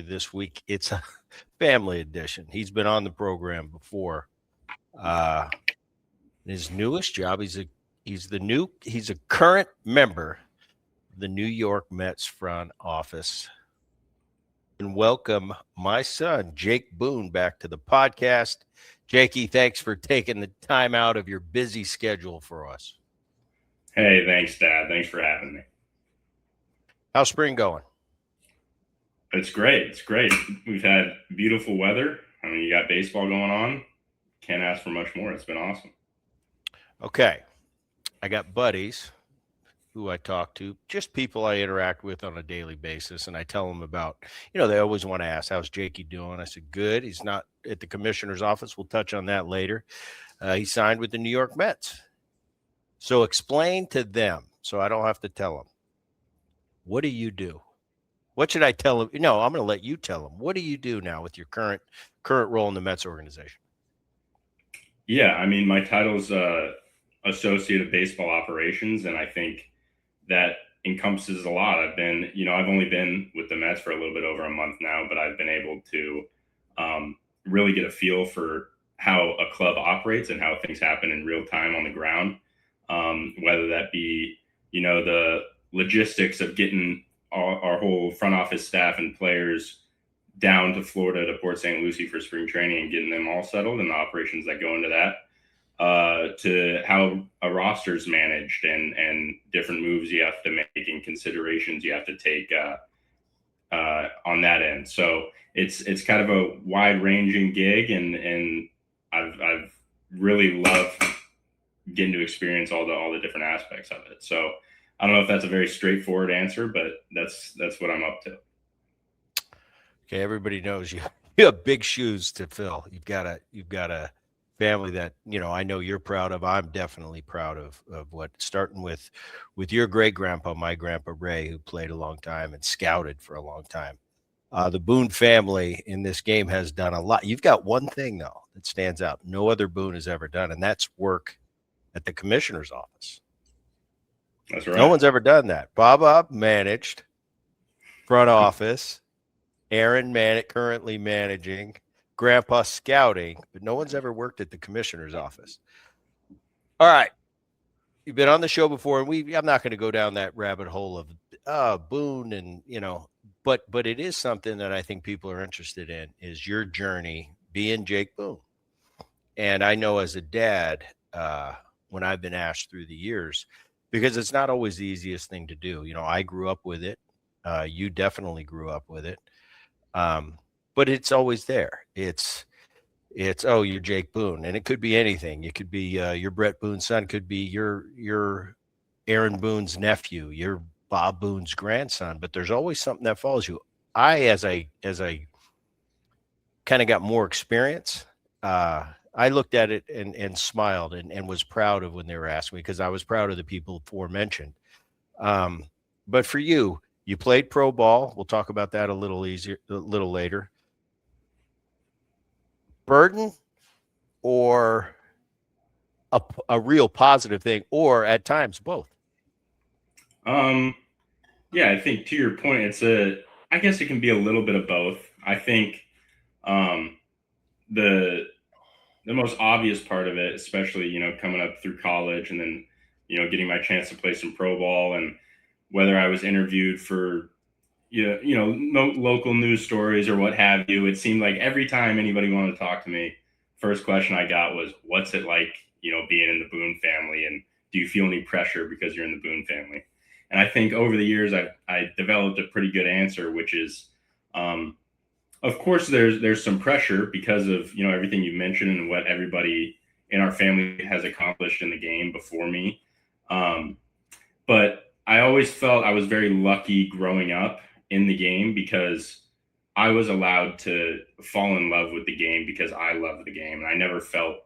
this week. It's a family edition. He's been on the program before. His newest job, he's a current member of the New York Mets front office. And welcome my son, Jake Boone, back to the podcast. Jakey, thanks for taking the time out of your busy schedule for us. Hey, thanks, Dad. Thanks for having me. How's spring going? It's great. It's great. We've had beautiful weather. I mean, you got baseball going on. Can't ask for much more. It's been awesome. Okay. I got buddies who I talk to, just people I interact with on a daily basis, and I tell them about, they always want to ask, how's Jakey doing? I said, good. He's not at the commissioner's office. We'll touch on that later. He signed with the New York Mets. So explain to them, so I don't have to tell them, what do you do? What should I tell them? No, I'm going to let you tell them. What do you do now with your current role in the Mets organization? Yeah, I mean, my title's Associate of Baseball Operations, and I think that encompasses a lot. I've only been with the Mets for a little bit over a month now, but I've been able to really get a feel for how a club operates and how things happen in real time on the ground, whether that be, the logistics of getting our whole front office staff and players down to Florida to Port St. Lucie for spring training and getting them all settled and the operations that go into that, to how a roster is managed and different moves you have to make and considerations you have to take on that end. So it's kind of a wide ranging gig, and I've really loved getting to experience all the different aspects of it. So I don't know if that's a very straightforward answer, but that's what I'm up to. Okay, everybody knows you have big shoes to fill. You've got a family that, I know you're proud of. I'm definitely proud of what, starting with your great grandpa, my grandpa Ray, who played a long time and scouted for a long time. The Boone family in this game has done a lot. You've got one thing though that stands out. No other Boone has ever done, and that's work at the commissioner's office. That's right. No one's ever done that. Bob managed front office. Aaron currently managing, Grandpa scouting, but no one's ever worked at the commissioner's office. All right. You've been on the show before, and I'm not going to go down that rabbit hole of Boone and, but it is something that I think people are interested in, is your journey being Jake Boone. And I know as a dad, when I've been asked through the years, because it's not always the easiest thing to do. I grew up with it. You definitely grew up with it. But it's always there. It's you're Jake Boone, and it could be anything. It could be your Bret Boone's son, could be your Aaron Boone's nephew, your Bob Boone's grandson. But there's always something that follows you. As I kind of got more experience, I looked at it and smiled and was proud of when they were asking me, because I was proud of the people aforementioned. But for you played pro ball. We'll talk about that a little later. Burden or a real positive thing, or at times both? Yeah, I think to your point, I guess it can be a little bit of both. I think the most obvious part of it, especially, coming up through college and then, getting my chance to play some pro ball, and whether I was interviewed for, local news stories or what have you, it seemed like every time anybody wanted to talk to me, first question I got was, what's it like, being in the Boone family? And do you feel any pressure because you're in the Boone family? And I think over the years, I developed a pretty good answer, which is, of course, there's some pressure because of, everything you mentioned and what everybody in our family has accomplished in the game before me. But I always felt I was very lucky growing up in the game, because I was allowed to fall in love with the game because I loved the game. And I never felt,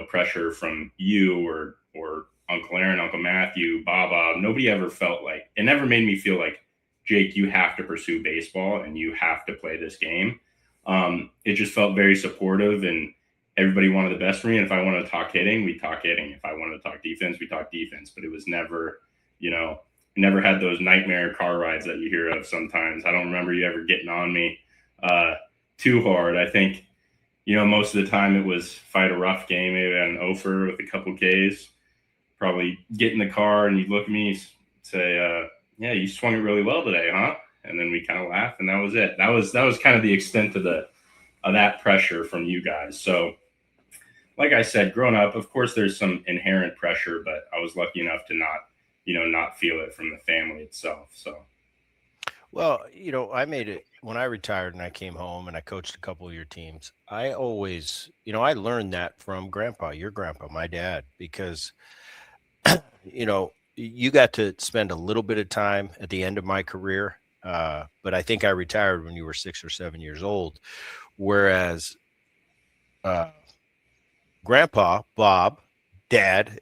pressure from you or Uncle Aaron, Uncle Matthew, Baba. Nobody ever felt like, it never made me feel like, Jake, you have to pursue baseball and you have to play this game. It just felt very supportive, and everybody wanted the best for me. And if I wanted to talk hitting, we talk hitting. If I wanted to talk defense, we talk defense. But it was never, never had those nightmare car rides that you hear of sometimes. I don't remember you ever getting on me too hard. I think, most of the time it was fight a rough game, maybe an offer with a couple Ks. Probably get in the car and you'd look at me, say, "Yeah, you swung it really well today, huh?" And then we kind of laugh, and that was it. That was kind of the extent of that pressure from you guys. So, like I said, growing up, of course, there's some inherent pressure, but I was lucky enough to not feel it from the family itself. So, Well, I made it when I retired and I came home and I coached a couple of your teams. I always, I learned that from your grandpa, my dad, because, you got to spend a little bit of time at the end of my career. But I think I retired when you were 6 or 7 years old. Whereas Grandpa, Bob, Dad,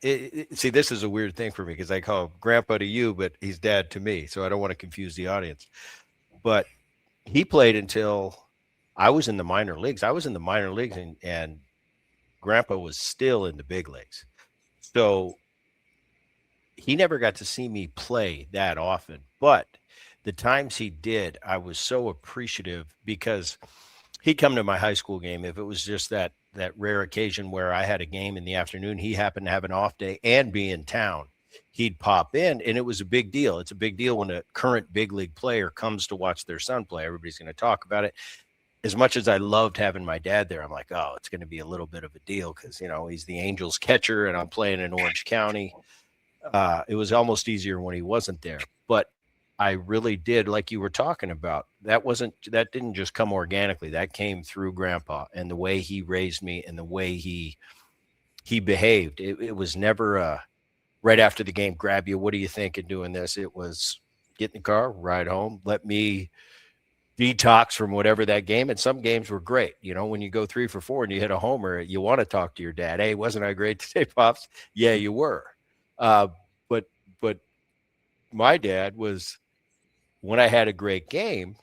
see, this is a weird thing for me because I call him Grandpa to you, but he's Dad to me. So I don't want to confuse the audience. But he played until I was in the minor leagues. I was in the minor leagues and Grandpa was still in the big leagues. So he never got to see me play that often. But the times he did, I was so appreciative because he'd come to my high school game. If it was just that rare occasion where I had a game in the afternoon, he happened to have an off day and be in town, he'd pop in, and it was a big deal. It's a big deal when a current big league player comes to watch their son play. Everybody's going to talk about it. As much as I loved having my dad there, I'm like, oh, it's going to be a little bit of a deal because, he's the Angels catcher and I'm playing in Orange County. It was almost easier when he wasn't there. But I really did, like you were talking about, that didn't just come organically. That came through Grandpa and the way he raised me and the way he behaved. It was never right after the game, grab you, what do you think of doing this? It was get in the car, ride home, let me detox from whatever that game. And some games were great. When you go 3 for 4 and you hit a homer, you want to talk to your dad. Hey, wasn't I great today, Pops? Yeah, you were. But my dad was, when I had a great game,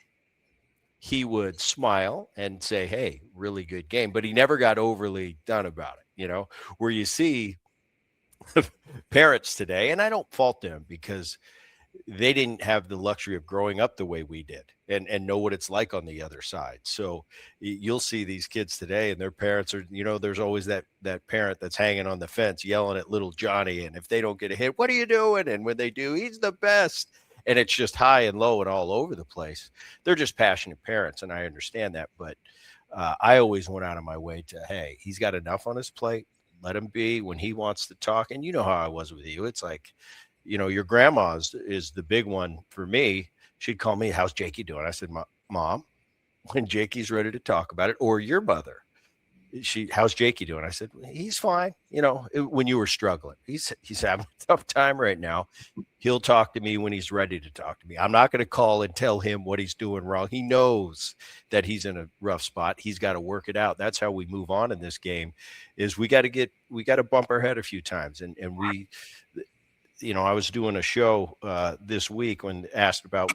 he would smile and say, hey, really good game. But he never got overly done about it, where you see parents today, and I don't fault them because they didn't have the luxury of growing up the way we did and know what it's like on the other side. So you'll see these kids today and their parents are, there's always that parent that's hanging on the fence yelling at little Johnny. And if they don't get a hit, what are you doing? And when they do, he's the best. And it's just high and low and all over the place. They're just passionate parents. And I understand that. But I always went out of my way to, hey, he's got enough on his plate. Let him be when he wants to talk. And you know how I was with you. It's like, your grandma's is the big one for me. She'd call me, how's Jakey doing? I said, Mom, when Jakey's ready to talk about it, or your mother, how's Jakey doing? I said, he's fine. When you were struggling, he's having a tough time right now. He'll talk to me when he's ready to talk to me. I'm not going to call and tell him what he's doing wrong. He knows that he's in a rough spot. He's got to work it out. That's how we move on in this game is we got to bump our head a few times. And we, I was doing a show this week when asked about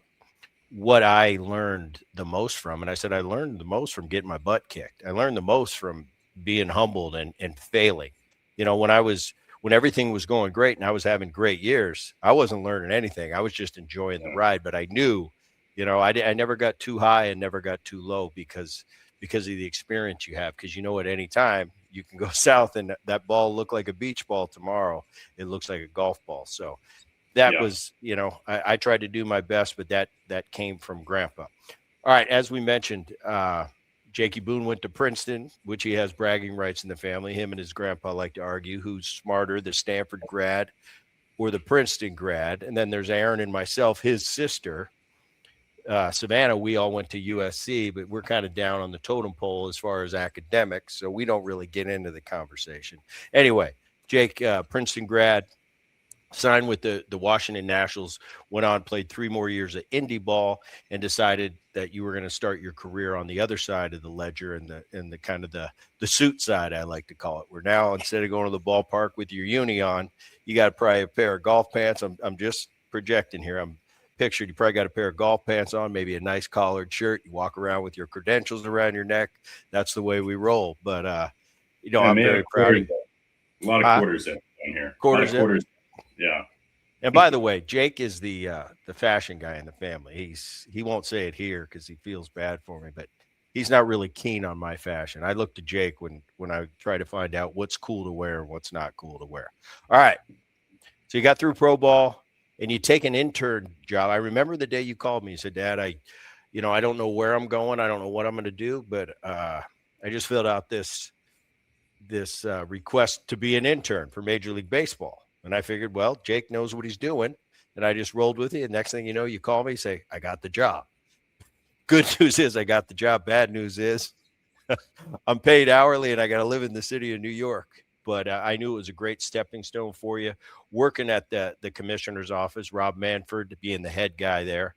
what I learned the most from. And I said, I learned the most from getting my butt kicked. I learned the most from being humbled and failing. When everything was going great and I was having great years, I wasn't learning anything. I was just enjoying the ride, but I knew, I never got too high and never got too low because of the experience you have. Because at any time you can go south and that ball look like a beach ball tomorrow. It looks like a golf ball. So that was, I tried to do my best, but that came from Grandpa. All right. As we mentioned, Jakey Boone went to Princeton, which he has bragging rights in the family. Him and his grandpa like to argue who's smarter, the Stanford grad or the Princeton grad. And then there's Aaron and myself, his sister, Savannah. We all went to USC, but we're kind of down on the totem pole as far as academics. So we don't really get into the conversation. Anyway, Jake, Princeton grad, signed with the Washington Nationals, went on, played 3 more years of indie ball, and decided that you were going to start your career on the other side of the ledger and the kind of the suit side, I like to call it. Where now, instead of going to the ballpark with your uni on, you got probably a pair of golf pants. I'm just projecting here. I'm pictured. You probably got a pair of golf pants on, maybe a nice collared shirt. You walk around with your credentials around your neck. That's the way we roll. But I'm very proud of you. A lot of quarters in here. Quarters. Yeah. And by the way, Jake is the fashion guy in the family. He won't say it here because he feels bad for me, but he's not really keen on my fashion. I look to Jake when I try to find out what's cool to wear and what's not cool to wear. All right. So you got through pro ball and you take an intern job. I remember the day you called me. You said, Dad, I don't know where I'm going. I don't know what I'm going to do, but I just filled out this request to be an intern for Major League Baseball. And I figured, well, Jake knows what he's doing. And I just rolled with it. And next thing you know, you call me, say, I got the job. Good news is I got the job. Bad news is I'm paid hourly and I got to live in the city of New York. But I knew it was a great stepping stone for you. Working at the commissioner's office, Rob Manford, being the head guy there.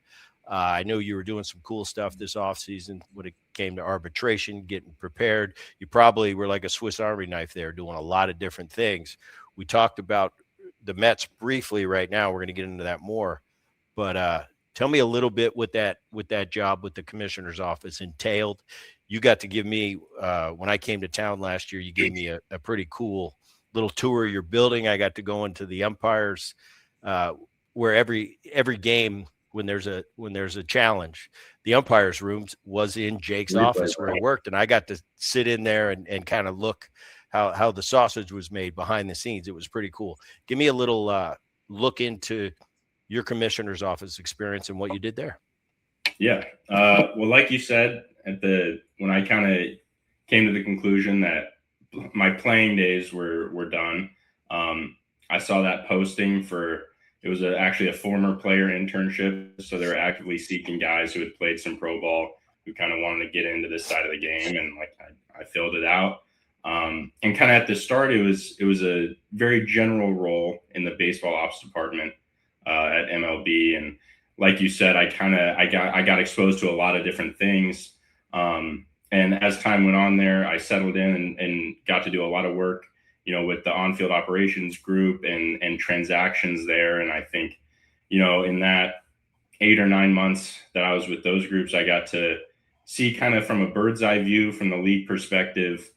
I knew you were doing some cool stuff this offseason when it came to arbitration, getting prepared. You probably were like a Swiss Army knife there, doing a lot of different things. We talked about the Mets briefly right now. We're going to get into that more. But tell me a little bit what that job with the commissioner's office entailed. You got to give me, when I came to town last year, you gave me a pretty cool little tour of your building. I got to go into the umpires where every game, when there's a challenge, the umpires' rooms was in Jake's office where he worked. And I got to sit in there and kind of look how the sausage was made behind the scenes. It was pretty cool. Give me a little look into your commissioner's office experience and what you did there. Yeah. Well, like you said, when I kind of came to the conclusion that my playing days were done, I saw that posting it was actually a former player internship. So they were actively seeking guys who had played some pro ball, who kind of wanted to get into this side of the game. And like, I filled it out. And kind of at the start, it was a very general role in the baseball ops department at MLB. And like you said, I got exposed to a lot of different things. And as time went on there, I settled in and got to do a lot of work, with the on-field operations group and transactions there. And I think, in that 8 or 9 months that I was with those groups, I got to see kind of from a bird's eye view from the league perspective,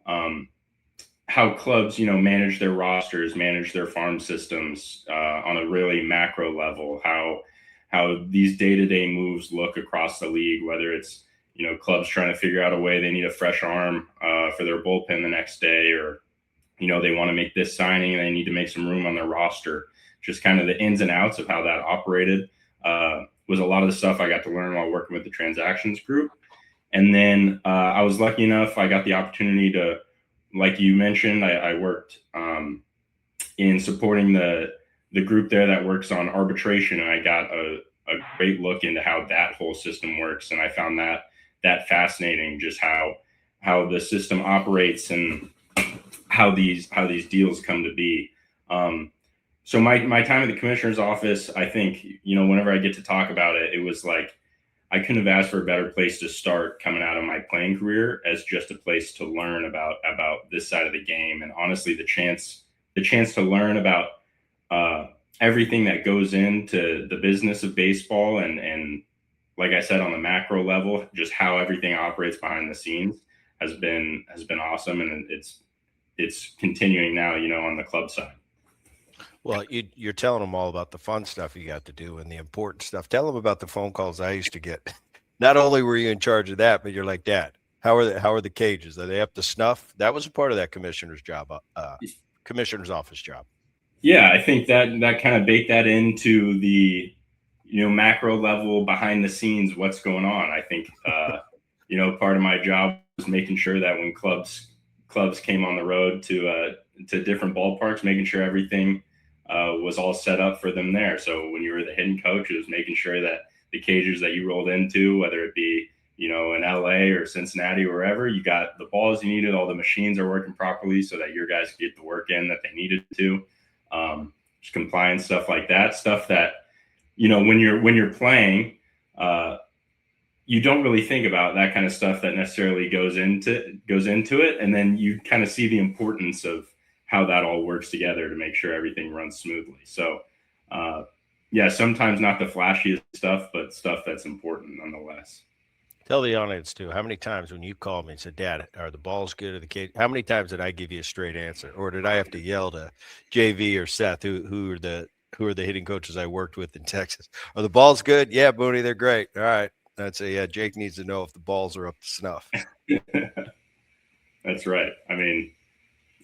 how clubs, manage their rosters, manage their farm systems on a really macro level, how these day-to-day moves look across the league, whether it's, clubs trying to figure out a way they need a fresh arm for their bullpen the next day, or, they want to make this signing and they need to make some room on their roster. Just kind of the ins and outs of how that operated was a lot of the stuff I got to learn while working with the transactions group. And then I was lucky enough, I got the opportunity to, like you mentioned, I worked in supporting the group there that works on arbitration. And I got a great look into how that whole system works. And I found that fascinating, just how the system operates and how these deals come to be. So my time at the commissioner's office, I think, whenever I get to talk about it, it was like, I couldn't have asked for a better place to start coming out of my playing career as just a place to learn about this side of the game. And honestly, the chance to learn about everything that goes into the business of baseball and like I said, on the macro level, just how everything operates behind the scenes has been awesome. And it's continuing now, on the club side. Well, you're telling them all about the fun stuff you got to do and the important stuff. Tell them about the phone calls I used to get. Not only were you in charge of that, but you're like, Dad, how are the cages? Are they up to snuff? That was a part of that commissioner's job, commissioner's office job. Yeah, I think that kind of baked that into the, macro level behind the scenes, what's going on. I think, part of my job was making sure that when clubs came on the road to different ballparks, making sure everything was all set up for them there. So when you were the hitting coach, it was making sure that the cages that you rolled into, whether it be, in LA or Cincinnati or wherever, you got the balls you needed, all the machines are working properly so that your guys could get the work in that they needed to. Just compliance stuff like that, stuff that, when you're playing, you don't really think about that kind of stuff that necessarily goes into it. And then you kind of see the importance of how that all works together to make sure everything runs smoothly. So, sometimes not the flashiest stuff, but stuff that's important nonetheless. Tell the audience too, how many times when you called me and said, Dad, are the balls good at the cage? How many times did I give you a straight answer? Or did I have to yell to JV or Seth, who are the hitting coaches I worked with in Texas? Are the balls good? Yeah, Booney, they're great. All right. And I'd say, yeah, Jake needs to know if the balls are up to snuff. That's right. I mean,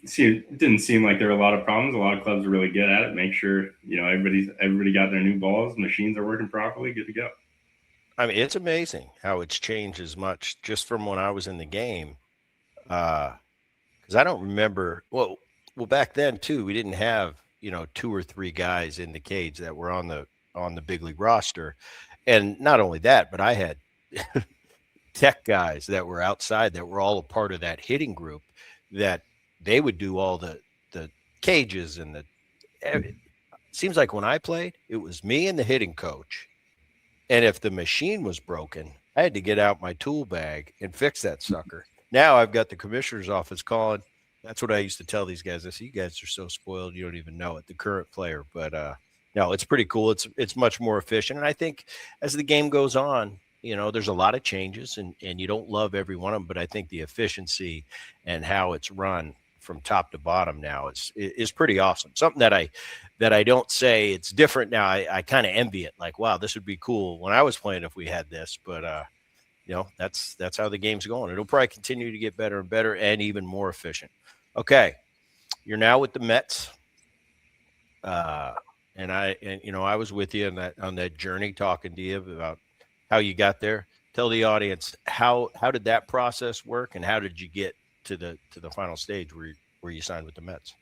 it didn't seem like there were a lot of problems. A lot of clubs are really good at it. Make sure everybody got their new balls, machines are working properly, good to go. I mean, it's amazing how it's changed as much just from when I was in the game. Because I don't remember. Well, back then too, we didn't have 2 or 3 guys in the cage that were on the big league roster, and not only that, but I had tech guys that were outside that were all a part of that hitting group that they would do all the cages and the. It seems like when I played, it was me and the hitting coach, and if the machine was broken, I had to get out my tool bag and fix that sucker. Now I've got the commissioner's office calling. That's what I used to tell these guys. I say, you guys are so spoiled, you don't even know it, the current player. But no, it's pretty cool. It's much more efficient. And I think as the game goes on, there's a lot of changes and you don't love every one of them, but I think the efficiency and how it's run from top to bottom now is pretty awesome. Something that I don't say it's different now. I kind of envy it. Like, wow, this would be cool when I was playing if we had this, but that's how the game's going. It'll probably continue to get better and better and even more efficient. Okay. You're now with the Mets. And I was with you on that journey talking to you about how you got there. Tell the audience how did that process work and how did you get to the final stage where you signed with the Mets?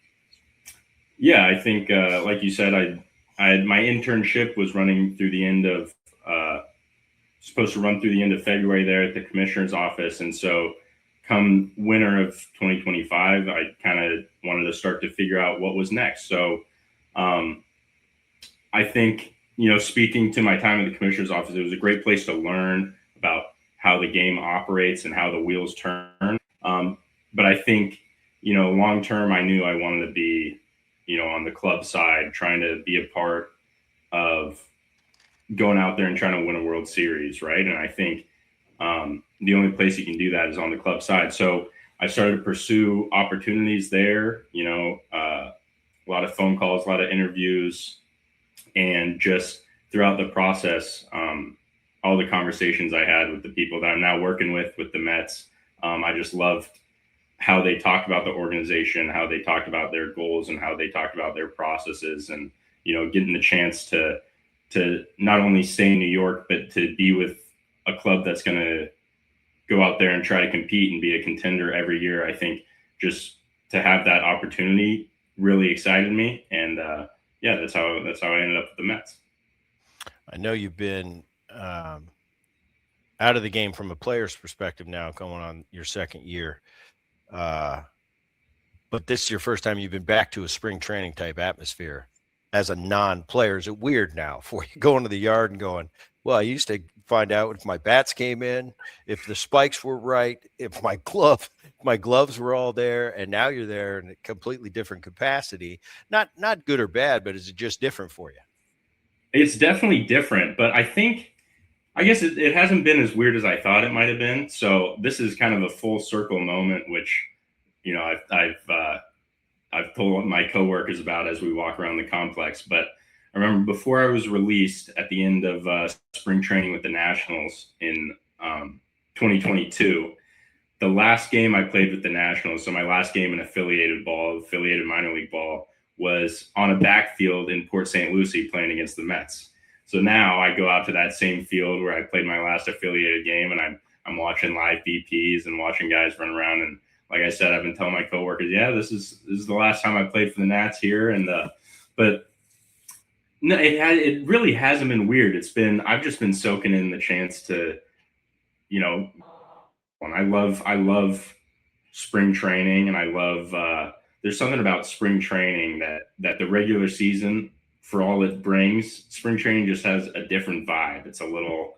Yeah, I think like you said, I had my internship was running through the end of supposed to run through the end of February there at the commissioner's office, and so come winter of 2025, I kind of wanted to start to figure out what was next. So I think speaking to my time in the commissioner's office, it was a great place to learn about how the game operates and how the wheels turn. But I think long term, I knew I wanted to be on the club side, trying to be a part of going out there and trying to win a World Series, right? And I think the only place you can do that is on the club side. So I started to pursue opportunities there, a lot of phone calls, a lot of interviews, and just throughout the process, all the conversations I had with the people that I'm now working with the Mets, I just loved how they talked about the organization, how they talked about their goals, and how they talked about their processes, and getting the chance to not only stay in New York, but to be with a club that's going to go out there and try to compete and be a contender every year. I think just to have that opportunity really excited me, and that's how I ended up with the Mets. I know you've been out of the game from a player's perspective now, going on your second year. But this is your first time you've been back to a spring training type atmosphere as a non-player. Is it weird now for you going to the yard and going, well, I used to find out if my bats came in, if the spikes were right, if my gloves were all there, and now you're there in a completely different capacity. Not good or bad, but is it just different for you? It's definitely different, but I guess it hasn't been as weird as I thought it might have been. So this is kind of a full circle moment, which I've told my coworkers about as we walk around the complex. But I remember before I was released at the end of spring training with the Nationals in 2022, the last game I played with the Nationals, so my last game in affiliated minor league ball, was on a backfield in Port St. Lucie playing against the Mets. So now I go out to that same field where I played my last affiliated game, and I'm watching live BPs and watching guys run around. And like I said, I've been telling my coworkers, yeah, this is the last time I played for the Nats here. And but no, it really hasn't been weird. I've just been soaking in the chance to, and I love spring training, and I love there's something about spring training that the regular season, for all it brings, spring training just has a different vibe. It's a little,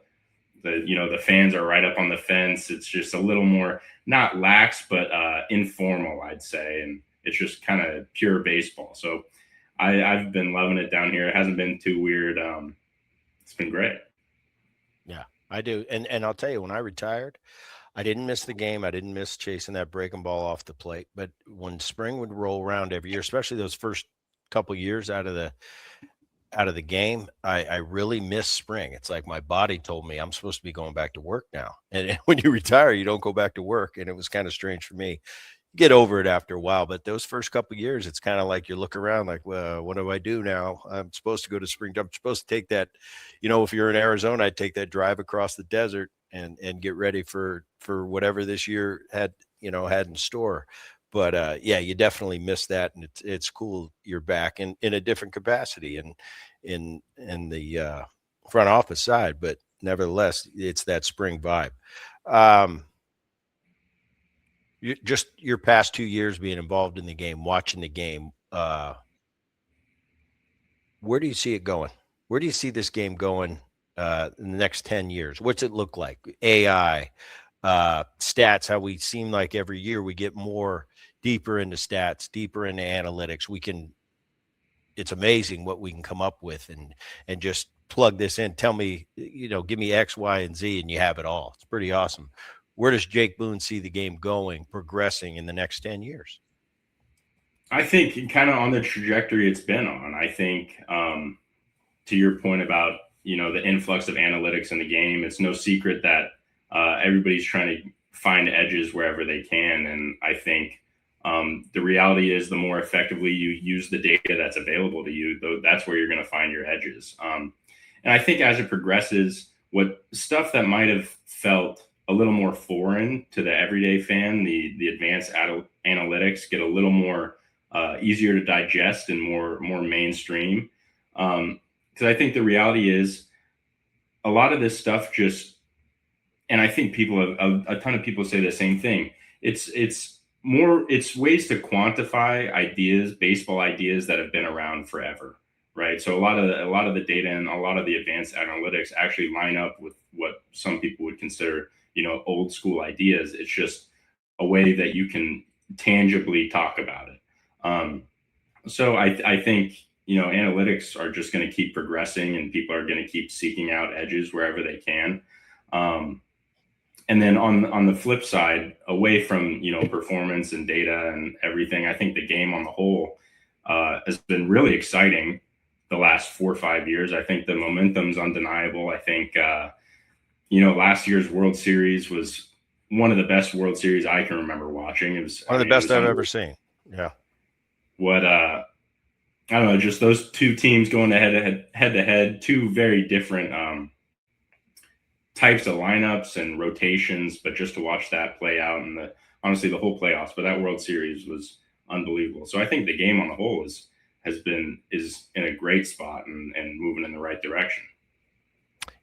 the fans are right up on the fence. It's just a little more, not lax, but informal, I'd say. And it's just kind of pure baseball. So I've been loving it down here. It hasn't been too weird. It's been great. Yeah, I do. And I'll tell you, when I retired, I didn't miss the game. I didn't miss chasing that breaking ball off the plate. But when spring would roll around every year, especially those first couple years out of out of the game, I really miss spring. It's like my body told me I'm supposed to be going back to work now. And when you retire, you don't go back to work. And it was kind of strange for me. Get over it after a while, but those first couple of years, it's kind of like you look around like, well, what do I do now? I'm supposed to go to spring. I'm supposed to take that, if you're in Arizona, I'd take that drive across the desert and get ready for whatever this year had in store. But yeah, you definitely miss that, and it's cool you're back in a different capacity and in the front office side, but nevertheless, it's that spring vibe. Just your past 2 years being involved in the game, watching the game, where do you see it going? Where do you see this game going in the next 10 years? What's it look like? AI, stats, how we seem like every year we get more deeper into stats, deeper into analytics. It's amazing what we can come up with and just plug this in. Tell me, give me X, Y, and Z, and you have it all. It's pretty awesome. Where does Jake Boone see the game going, progressing in the next 10 years? I think kind of on the trajectory it's been on. I think to your point about, the influx of analytics in the game, it's no secret that everybody's trying to find edges wherever they can. And I think the reality is the more effectively you use the data that's available to you, that's where you're going to find your edges. And I think as it progresses, what stuff that might have felt a little more foreign to the everyday fan, the advanced analytics get a little more easier to digest and more mainstream. Because I think the reality is a lot of this stuff and I think a ton of people say the same thing. It's ways to quantify ideas, baseball ideas that have been around forever, right? So a lot of the data and a lot of the advanced analytics actually line up with what some people would consider, old school ideas. It's just a way that you can tangibly talk about it. So I think, analytics are just going to keep progressing and people are going to keep seeking out edges wherever they can. And then on the flip side, away from, performance and data and everything, I think the game on the whole has been really exciting the last 4 or 5 years. I think the momentum's undeniable. I think, last year's World Series was one of the best World Series I can remember watching. It was one of the best I've ever seen. Yeah. What, I don't know, just those two teams going head to head, two very different types of lineups and rotations, but just to watch that play out and honestly the whole playoffs, but that World Series was unbelievable. So I think the game on the whole is in a great spot and moving in the right direction.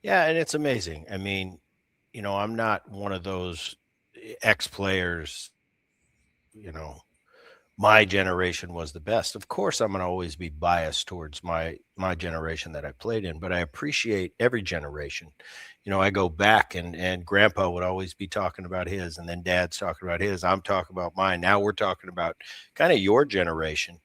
Yeah, and it's amazing. I mean, I'm not one of those ex-players, my generation was the best. Of course, I'm going to always be biased towards my generation that I played in, but I appreciate every generation. I go back and Grandpa would always be talking about his, and then Dad's talking about his. I'm talking about mine. Now we're talking about kind of your generation.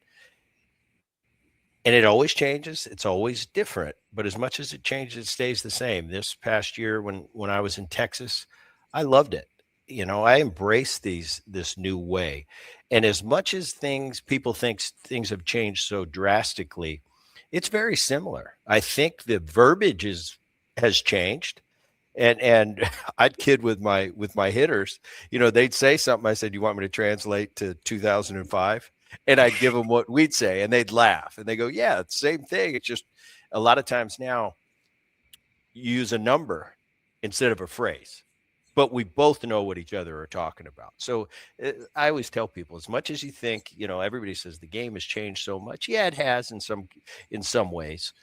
And it always changes. It's always different. But as much as it changes, it stays the same. This past year when I was in Texas, I loved it. I embraced this new way. And as much as people think things have changed so drastically, it's very similar. I think the verbiage has changed. And I'd kid with my hitters, they'd say something. I said, "You want me to translate to 2005?" And I'd give them what we'd say, and they'd laugh. And they go, "Yeah, it's the same thing. It's just a lot of times now you use a number instead of a phrase, but we both know what each other are talking about." So I always tell people, as much as you think, everybody says the game has changed so much. Yeah, it has in some ways.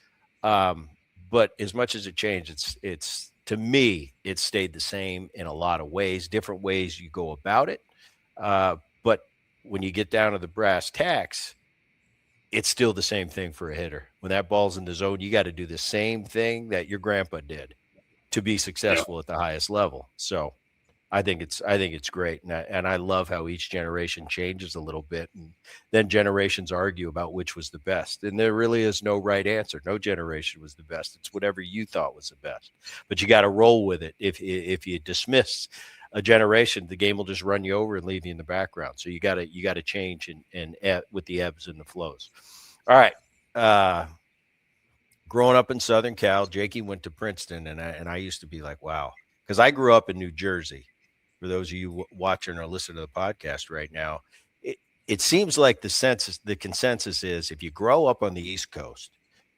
But as much as it changed, it's to me, it stayed the same in a lot of ways, different ways you go about it. But when you get down to the brass tacks, it's still the same thing for a hitter. When that ball's in the zone, you got to do the same thing that your grandpa did to be successful at the highest level. So I think it's great. And I love how each generation changes a little bit. And then generations argue about which was the best. And there really is no right answer. No generation was the best. It's whatever you thought was the best. But you got to roll with it. If you dismiss a generation, the game will just run you over and leave you in the background. So you got to change and with the ebbs and the flows. All right. growing up in Southern Cal, Jakey went to Princeton, and I used to be like, wow, because I grew up in New Jersey. For those of you watching or listening to the podcast right now, it seems like the consensus is if you grow up on the East Coast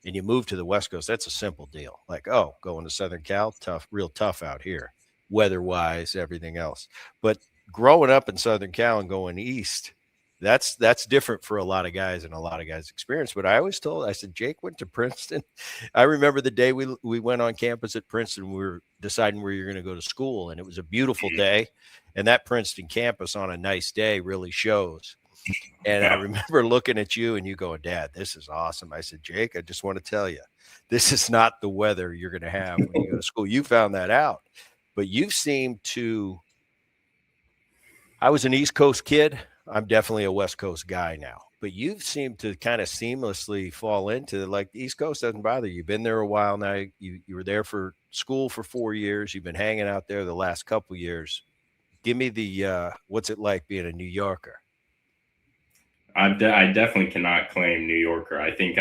and you move to the West Coast, that's a simple deal. Like, oh, going to Southern Cal, tough, real tough out here, weather-wise, everything else. But growing up in Southern Cal and going east, that's different for a lot of guys and a lot of guys' experience. But I said, Jake went to Princeton. I remember the day we went on campus at Princeton. We were deciding where you're going to go to school, and it was a beautiful day. And that Princeton campus on a nice day really shows. And I remember looking at you and you going, Dad, this is awesome. I said, Jake, I just want to tell you, this is not the weather you're going to have when you go to school. You found that out, but you've seemed to. I was an East Coast kid. I'm definitely a West Coast guy now, but you've seemed to kind of seamlessly fall into like the East Coast doesn't bother you. You've been there a while now. You were there for school for 4 years. You've been hanging out there the last couple of years. Give me the what's it like being a New Yorker? I definitely cannot claim New Yorker. I think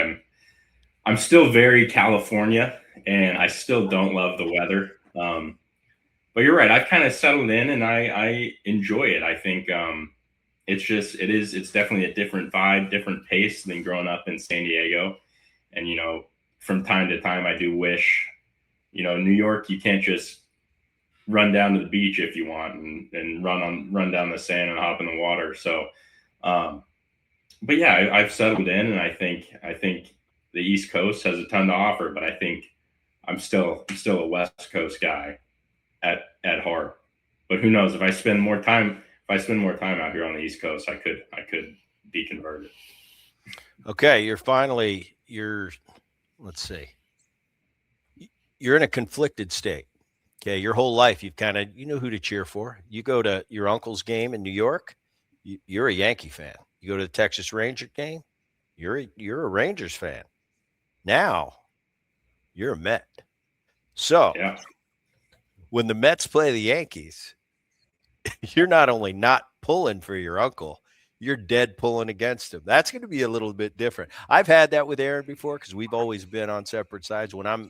I'm still very California, and I still don't love the weather. But you're right. I've kind of settled in, and I enjoy it. I think it's definitely a different vibe, different pace than growing up in San Diego. And from time to time, I do wish, New York, you can't just run down to the beach if you want and run down the sand and hop in the water. So. But yeah, I've settled in, and I think the East Coast has a ton to offer. But I think I'm still a West Coast guy at heart. But who knows? If I spend more time out here on the East Coast, I could be converted. Okay, let's see, you're in a conflicted state. Okay, your whole life you've kind of know who to cheer for. You go to your uncle's game in New York, you're a Yankee fan. You go to the Texas Ranger game, you're a Rangers fan. Now, you're a Met. So, yeah. When the Mets play the Yankees, you're not only not pulling for your uncle, you're dead pulling against him. That's going to be a little bit different. I've had that with Aaron before because we've always been on separate sides. When I'm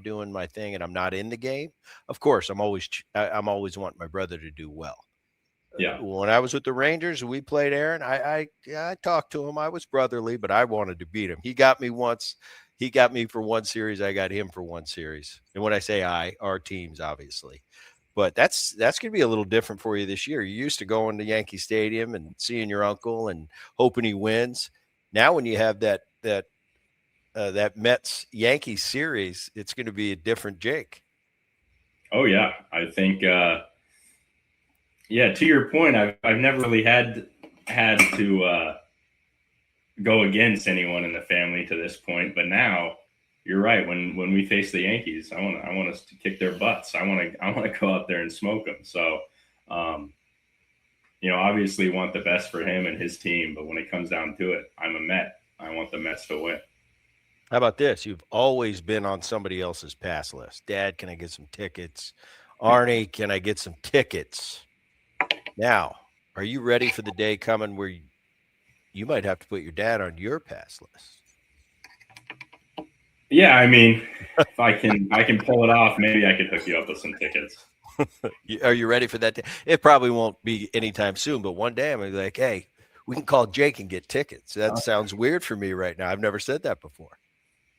doing my thing and I'm not in the game, of course, I'm always wanting my brother to do well. Yeah. When I was with the Rangers, we played Aaron. I talked to him. I was brotherly, but I wanted to beat him. He got me once. He got me for one series. I got him for one series. And when I say our teams, obviously. But that's going to be a little different for you this year. You're used to going to Yankee Stadium and seeing your uncle and hoping he wins. Now, when you have that Mets Yankees series, it's going to be a different Jake. Oh yeah, I think. Yeah, to your point, I've never really had to go against anyone in the family to this point, but now you're right. When we face the Yankees, I want us to kick their butts. I want to go out there and smoke them. So, obviously want the best for him and his team, but when it comes down to it, I'm a Met. I want the Mets to win. How about this? You've always been on somebody else's pass list. Dad, can I get some tickets? Arnie, can I get some tickets? Now, are you ready for the day coming where you might have to put your dad on your pass list? Yeah, I mean, if I can pull it off, maybe I could hook you up with some tickets. Are you ready for that? It probably won't be anytime soon, but one day I'm going to be like, hey, we can call Jake and get tickets. That sounds weird for me right now. I've never said that before.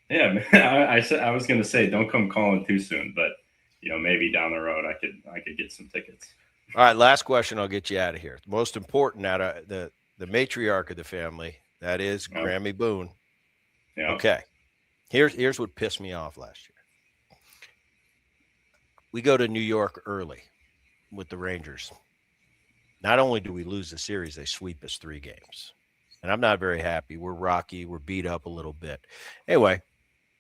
Yeah, I was going to say, don't come calling too soon, but maybe down the road I could get some tickets. All right, last question. I'll get you out of here. The most important out of the matriarch of the family, that is Grammy Boone. Yeah. Okay. Here's what pissed me off last year. We go to New York early with the Rangers. Not only do we lose the series, they sweep us 3 games. And I'm not very happy. We're rocky. We're beat up a little bit. Anyway,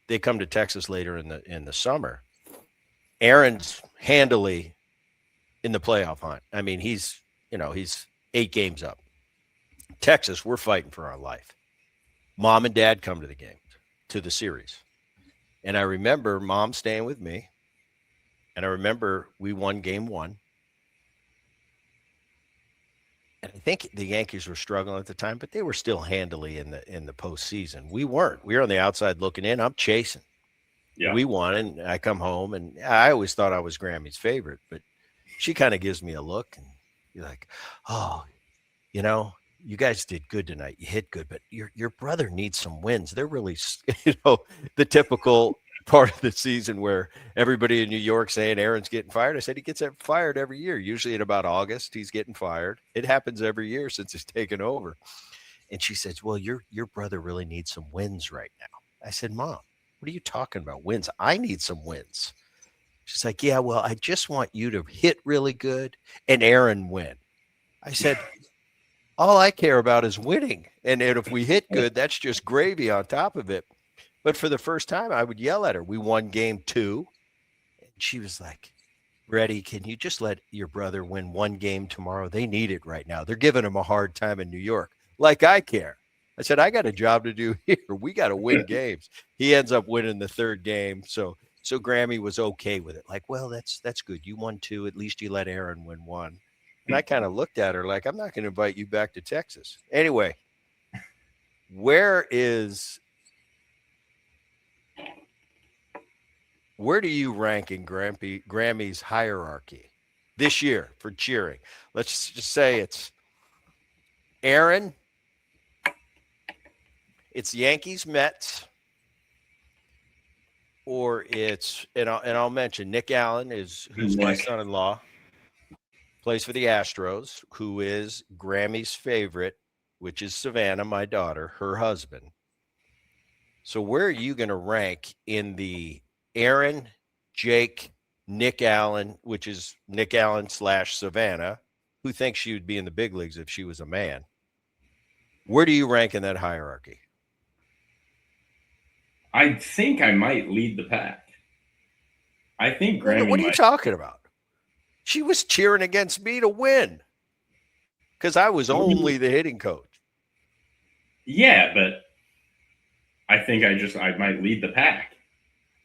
they come to Texas later in the summer. Aaron's handily in the playoff hunt. I mean, he's 8 games up. Texas, we're fighting for our life. Mom and Dad come to the game, to the series. And I remember Mom staying with me. And I remember we won game 1. And I think the Yankees were struggling at the time, but they were still handily in the postseason. We weren't. We were on the outside looking in. I'm chasing. Yeah. We won, and I come home, and I always thought I was Grammy's favorite, but she kind of gives me a look, and you're like, oh, you guys did good tonight. You hit good, but your brother needs some wins. They're really, the typical part of the season where everybody in New York saying Aaron's getting fired. I said he gets fired every year. Usually in about August, he's getting fired. It happens every year since he's taken over. And she says, well, your brother really needs some wins right now. I said, Mom, what are you talking about? Wins? I need some wins. She's like, yeah, well, I just want you to hit really good and Aaron win. I said, all I care about is winning. And if we hit good, that's just gravy on top of it. But for the first time, I would yell at her. We won game 2. And she was like, Reddy, can you just let your brother win one game tomorrow? They need it right now. They're giving him a hard time in New York. Like I care. I said, I got a job to do here. We got to win games. He ends up winning the 3rd game. So Grammy was okay with it. Like, well, that's good. You won 2. At least you let Aaron win 1. And I kind of looked at her like, I'm not going to invite you back to Texas. Anyway, where do you rank in Grammy's hierarchy this year for cheering? Let's just say it's Aaron, it's Yankees, Mets, or it's and I'll mention Nick Allen who's my son-in-law, plays for the Astros, who is Grammy's favorite, which is Savannah, my daughter, her husband. So where are you going to rank in the Aaron, Jake, Nick Allen, which is Nick Allen / Savannah, who thinks she would be in the big leagues if she was a man? Where do you rank in that hierarchy? I think I might lead the pack. I think Grammy. What are you talking about? She was cheering against me to win because I was only the hitting coach. Yeah, but I think I might lead the pack.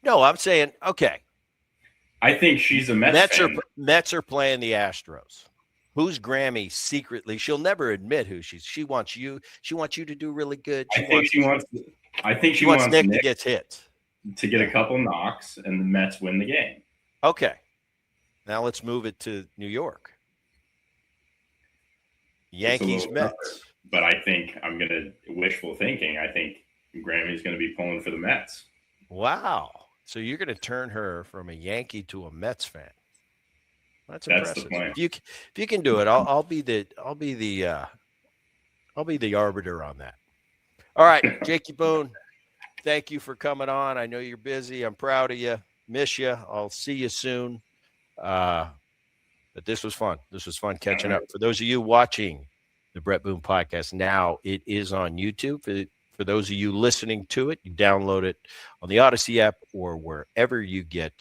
No, I'm saying, okay. I think she's a Mets fan. Mets are playing the Astros. Who's Grammy secretly? She'll never admit who she wants you. She wants you to do really good. I think she wants Nick to get hit. To get a couple knocks, and the Mets win the game. Okay. Now let's move it to New York. Yankees, Mets. Tougher, but I think I'm going to wishful thinking. I think Grammy's going to be pulling for the Mets. Wow. So you're going to turn her from a Yankee to a Mets fan. That's impressive. The plan. If you can do it, I'll be the arbiter on that. All right, Jakey Boone, thank you for coming on. I know you're busy. I'm proud of you. Miss you. I'll see you soon. But this was fun. This was fun catching up. For those of you watching the Bret Boone Podcast now, it is on YouTube. For those of you listening to it, you download it on the Odyssey app or wherever you get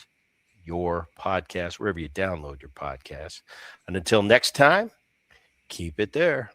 your podcast, wherever you download your podcast. And until next time, keep it there.